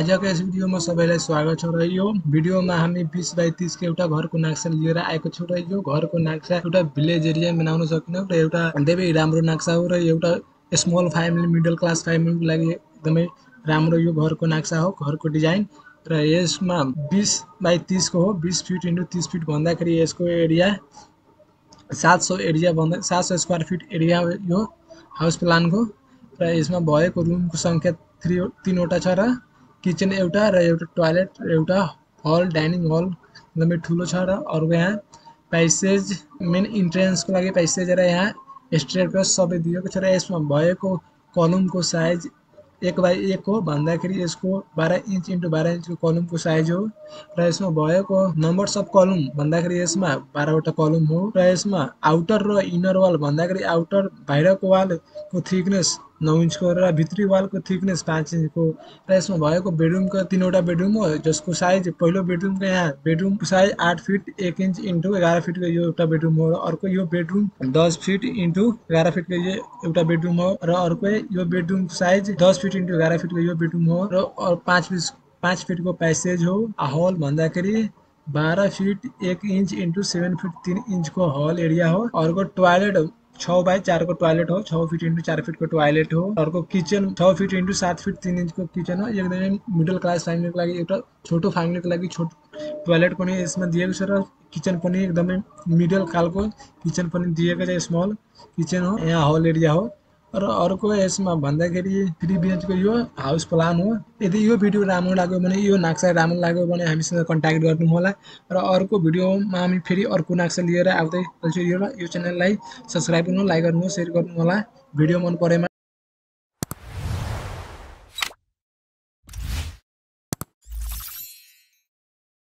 आजको यस भिडियोमा सबैलाई स्वागत छ र यो भिडियोमा हामी 20 बाइ 30 को एउटा घरको नक्सा लिएर आएको छौँ र यो घरको नक्सा एउटा भिलेज एरिया बनाउन सकिने र एउटा धेरै राम्रो नक्सा हो र एउटा स्मल फ्यामिली मिडल क्लास फ्यामिलीको लागि एकदमै राम्रो यो घरको नक्सा हो घरको डिजाइन र यसमा 20 बाइ 30 को हो 20 फिट × 30 फिट भन्दाखेरि यसको एरिया 700 स्क्वायर फिट एरिया हो यो हाउस प्लानको र यसमा भएको रुमको संख्या 3 वटा छ र किचन एउटा र एउटा टोयलेट एउटा हल डाइनिङ हल एकदमै ठुलो छ र अर्को यहाँ पैसेज मेन इन्ट्रेन्सको लागि पैसेज र यहाँ स्टेयरकेस सबै दिएको छ र यसमा भएको कलमको साइज 1 बाइ 1 हो भन्दाखेरि यसको 12 इन्च × 12 इन्चको कलमको साइज हो र यसमा भएको नम्बर्स अफ कलम भन्दाखेरि यसमा 12 वटा कलम हो र यसमा आउटर र इनर वाल भन्दाखेरि आउटर बाहिरको वालको थिकनेस 9 इन्चको र भित्री वालको थिकनेस 5 इन्चको र यसमा भएको बेडरुमको 3 वटा बेडरुम हो जसको साइज पहिलो बेडरुमको यहाँ बेडरुमको साइज 8 फिट 1 इन्च × 11 फिटको यो एउटा बेडरुम हो र अर्को यो बेडरुम 10 फिट × 11 फिटको यो एउटा बेडरुम हो र अर्को यो बेडरुमको साइज 10 फिट × 11 फिटको यो बेडरुम हो र 5 फिटको पैसेज हो हल भन्दाखेरि 12 फिट 1 इन्च × 7 फिट 3 इन्चको हल एरिया हो अर्को टोयलेट 6 बाइ 4 को टोयलेट हो 6 फिट × 4 फिटको टोयलेट हो अर्को किचन 6 फिट × 7 फिट 3 इन्चको किचन हो एकदमै मिडल क्लास फ्यामिलीको लागि एउटा छोटो फ्यामिलीको लागि छोटो टोयलेट पनि यसमा दिएको छ र किचन पनि एकदमै मिडल खालको किचन पनि दिएको छ स्मल किचन हो यहाँ हल एरिया हो र अर्को यसमा भन्दाखेरि 3 BHK यो हाउस प्लान हो यदि यो भिडियो राम्रो लाग्यो भने यो नक्सा राम्रो लाग्यो भने हामीसँग कन्ट्याक्ट गर्नु होला र अर्को भिडियोमा हामी फेरि अर्को नक्सा लिएर आउँदै गर्छु यो च्यानललाई सब्स्क्राइब गर्नु लाइक गर्नु शेयर गर्नु होला भिडियो मन परेमा